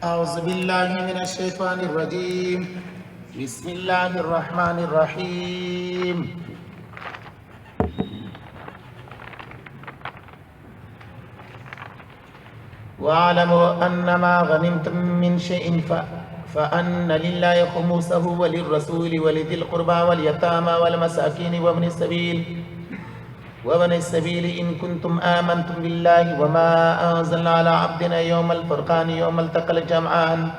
أعوذ بالله من الشيطان الرجيم. بسم الله الرحمن الرحيم. واعلموا أن ما غنمتم من شيء فأن لله خمسه وللرسول ولذي القربى واليتامى والمساكين وابن السبيل إن كنتم آمنتم بالله وما أنزلنا على عبدنا يوم الفرقان يوم التقى الجمعان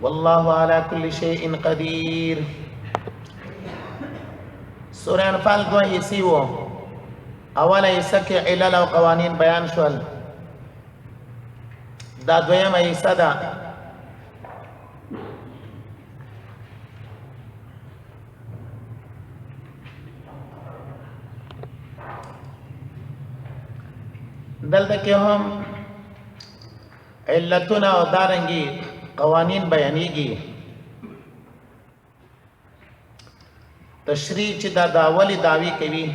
والله على كل شيء قدير. سورة انفال دو حصے و اول حصہ کے علل و قوانین بیان شول. دا دویم حصہ دا دلته کې هم علتونه او دارنګي قوانین بیانېږي. تشریح چې دا داولی داوی کوي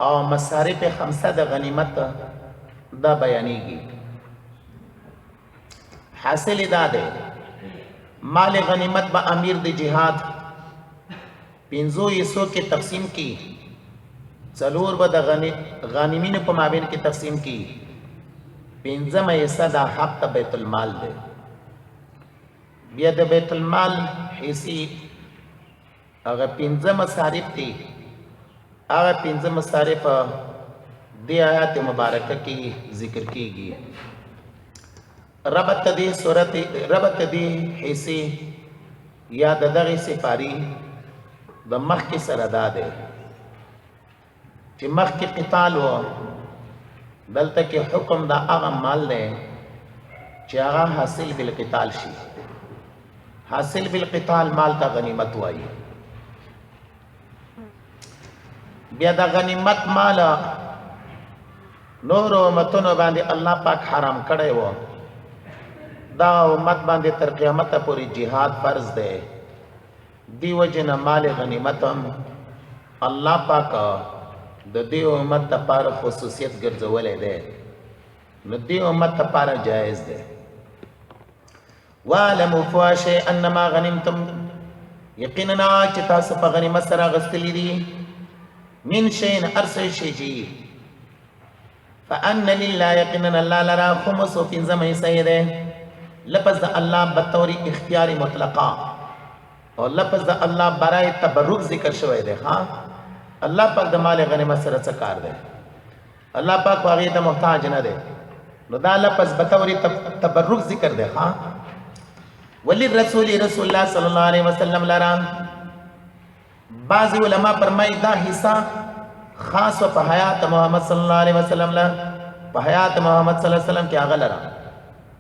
او مصارف خمسه د غنیمت دا بیانېږي. حاصل دا ده مال غنیمت با امیر د جهاد پنځو حصو کې تقسیم کی، څلور به د غانمینو په مابین کې تقسیم کی، پنځمه حصہ دا حق ته بیت المال دی. بیا د بیت المال حصې هغه پنځه مصارف دي. هغه پنځه مصارف د آیات مبارکه کې ذکر کیږي. ربط دې سورته ربط دې حصې یا د دغه سپاری د مخ کې سره دا ده چې مخ کې قتال و، دلته کې حکم دا هغه مال دی چې هغه حاصل بالقتال شي. حاصل بالقتال مال ته غنیمت وایي. بیا دا غنیمت مال نور امتونو باندې الله پاک حرام کړی و. دا امت باندې تر قیامت پورې جهاد فرض دی. دی وجنه مال غنیمت الله پاک د دې امت لپاره خصوصیت ګرځولې ده، نو دې امت لپاره جایز ده. واعلموا فواشي انما غنمتم، یقینا چې تاسو په غنیمت سره غستلی دي، من شيء ارسل شيء فان لله، یقینا الله لرا خمس فی زمه سیده. لفظ الله بطور اختیاری مطلقه او لفظ الله برای تبرک ذکر شوی ده. ها الله پاک د مال غنیمت سره څه کار دی؟ الله پاک هغه ته محتاج نه دی. نو دا لفظ بطور تبرک ذکر دی. ها وللرسول رسول الله صلی الله علیه وسلم لرا، بعض علما فرمایي دا حصہ خاص په حیات محمد صلی الله علیه وسلم لا، په حیات محمد صلی الله علیه وسلم کې هغه لرا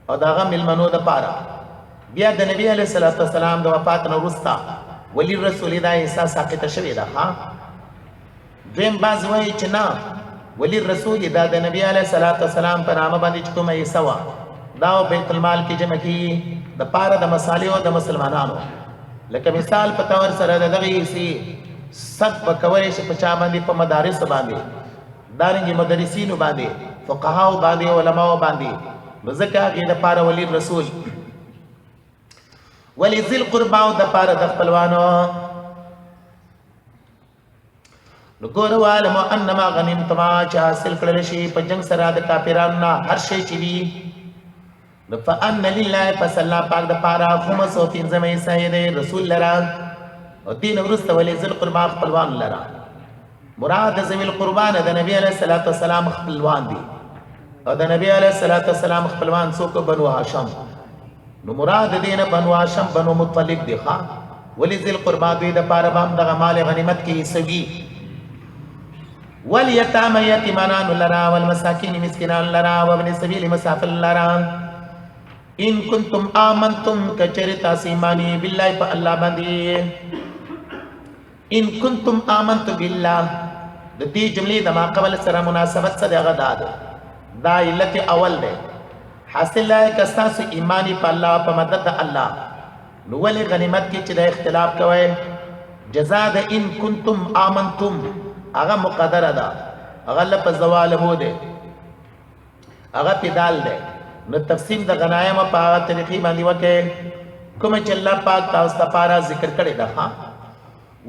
او دا هغه ملمنو د پاره. بیا د نبی علیه الصلاۃ والسلام د وفات نه وروسته وللرسول دا حصہ ساقط شوی ده. ها دویم باز وایي چې نه، ولی رسول دا د نبی علیه الصلاۃ والسلام په نامه باندې چې کومه حصہ وه دا بیت المال کې جمع کیږي د پاره د مصالحو د مسلمانانو. لکه مثال په تور سره د دغه حصې صد به کولی شي په چا باندې؟ په مدارسو باندې، دارنګې مدرسینو باندې، فقهاو باندې، علماو باندې. نو ځکه هغې دپاره ولی رسول ولی ذی القرباو دپاره د خپلوانو. نو ګوره وعلمو انما غنیمتما چې حاصل کړل شي په جنګ سره د کافرانو نه هر شی چې وي، نو فان لله، پس الله پاک دپاره خمس او پنځمه حصه یې دی رسول لره. او دین وروسته ولې ذی القربا خپلوان لره. مراد ذوی القربا نه د نبی علیه الصلاۃ والسلام خپلوان دي، او د نبی علیه الصلاۃ والسلام خپلوان څوک؟ بنو هاشم. نو مراد دې نه بنو هاشم بنو مطلب دي. ښه ولې ذی القربا دوی دپاره به هم دغه مال غنیمت کې حصه وي. والیتامى یتیمانان لرا، والمساکین مسکینان لرا، وابن السبیل مسافر لرا. ان کنتم آمنتم کچری تاسو ایمانی بالله په الله باندې. ان کنتم آمنتم بالله د دې جملې د ما قبل سره مناسبت سره هغه ده. دا علت اول ده. حاصل ہے که تاسو ایمانی په الله په مدد د الله. نو ولې غنیمت کې چې د اختلاف کوي جزاء د ان کنتم آمنتم هغه مقدره ده، هغه لپس زوال هو ده، هغه پیدال ده. نو تقسیم د غنایم په هغه طریقې باندې وکړي کوم چې الله پاک تاسو لپاره ذکر کړی ده ها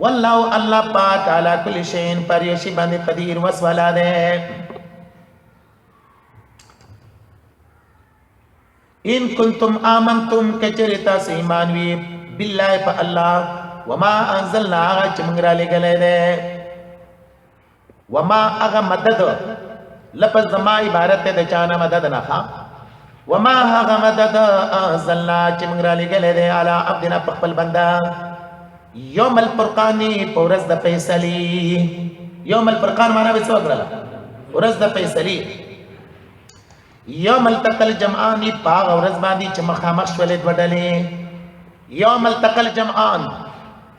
والله الله پاک علی کل شیء پر یو شی باندې قدیر وسوالا ده ان کنتم آمنتم کچریتا ایمان وی بالله فالله وما انزلنا چې موږ را لګلې ده وما اغه مدد لفظ ما عبارت ده چانه مدد نه ها وما هغه مدد انزلنا چې موږ را لګلې ده علی عبدنا خپل بندا یوم الفرقان پورز د فیصلی یوم الفرقان معنا به څه وکړه ورځ د فیصلی یوم التقل جمعان پاغ ورځ باندې چې مخامخ شولې وډلې یوم التقل جمعان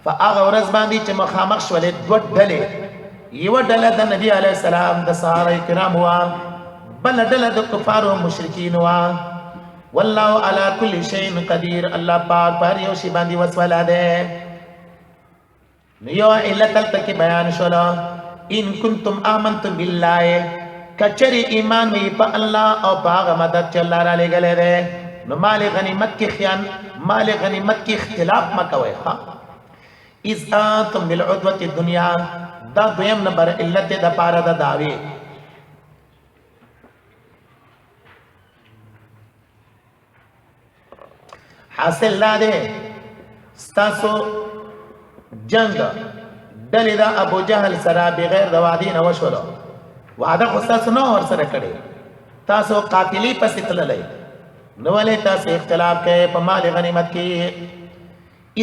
فاغ ورځ باندې چې مخامخ شولې وډلې یو ډله د نبی علی السلام د صحابه کرام وا بل ډله د کفار او مشرکین وا والله علی کل شیء قدیر الله پاک پر یو شی باندې وسولا ده یو علت تک بیان شولا ان کنتم آمنتم بالله کچری ایمان وی په الله او باغ مدد چې الله را لګلې ده نو مال غنیمت کې خیان مال غنیمت کې اختلاف مکوي ها اذ انتم بالعدوه الدنيا دا دویم نمبر علت د پاره د داوی حاصل لا ده ستاسو جنگ ډلې دا ابو جهل سره بغیر د وعده نه وشولو وعده خو تاسو نو ور سره کړی تاسو قاتلی پسې تللې نو ولې تاسو اختلاف کوي په مال غنیمت کې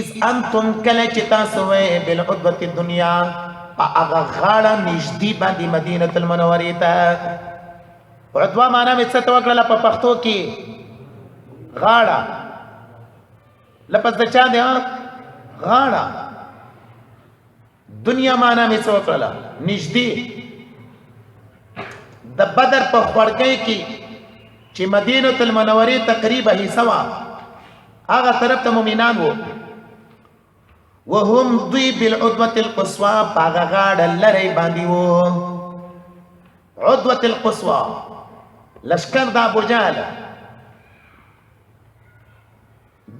اذ انتم کله چې تاسو وې بالعدوه الدنيا هغه غاړه نږدې باندې مدینه المنوره ته عدوه معنا مې څه توکړه په پښتو کې غاړه لپس د چا دی غاړه دنیا معنا مې څه وکړه نږدې د بدر په خورګۍ کې چې مدینه المنوره تقریبا حصہ هغه طرف ته مؤمنان وو وهم ضي بالعدوه القصوى هغه غاړه لری باندې وو عدوه القصوى لشکر د ابو جهل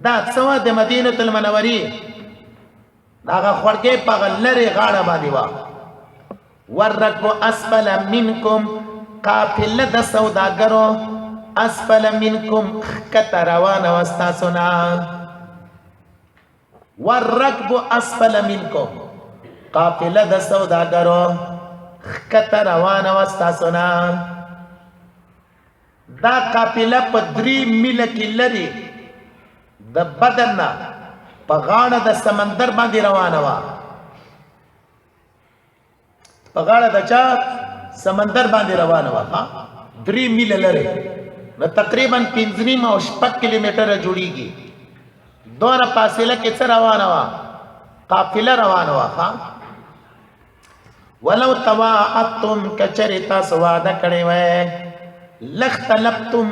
دا څو د مدینه المنوره داغه خورګې په لری غاړه باندې وا ورکو اسفل منکم قافله د سوداګرو اسفل منکم کته روانه وستا سنا والركب اسفل منکم قافله د سوداګرو کته روانه وستا سنا دا قافله په 3 میل کې لري د بدن په غاړه د سمندر باندې روانه وا په غاړه د چا سمندر باندې روانه وا 3 میل لري نو تقریبا 15 او 6 کیلومتر جوړیږي دوه فاصله کې څه روانه وا قافله روانه وا ولو تواعدتم کچریتا سواده کړي وای لختلفتم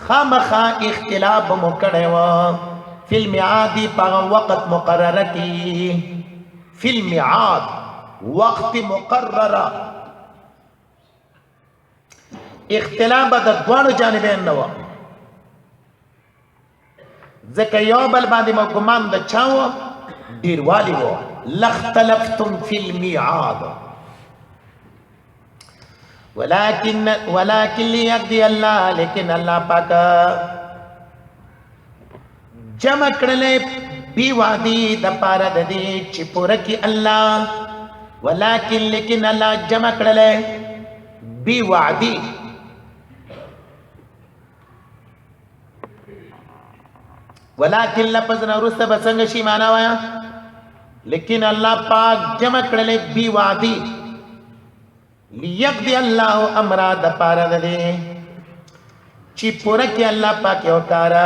خامخا اختلاف مو کړي وا فی المعاد په وخت مقرره کې فی المعاد وقت مقرره اختلاف د دوه جانبین نه و ځکه یو بل باندې مو ګمان د چاو ډیروالی و لختلفتم فی المعاد ولكن ليقضي الله لیکن الله پاک جمع کړلې بی وادي د پاره د دې چې پوره کې الله ولكن لیکن الله جمع کړلې بی وعدي ولكن لفظ نورسته بسنګ شي معنا وایا لیکن الله پاک جمع کړلې بی وادي ليقضي الله امر د پاره د دې چې پوره کې الله پاک یو کار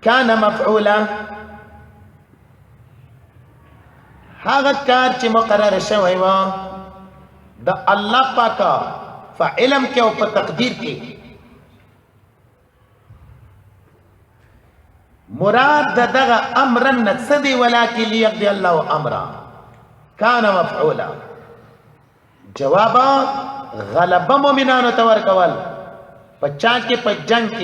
کان مفعولا هغه کار چې مقرر شوی و د الله پاک فعلم کې او په تقدیر کې مراد دغه امرن نصدي ولكن ليقضي الله امرا كان مفعولا جواب غلب مؤمنانو تور کول پچا کې په جنگ کې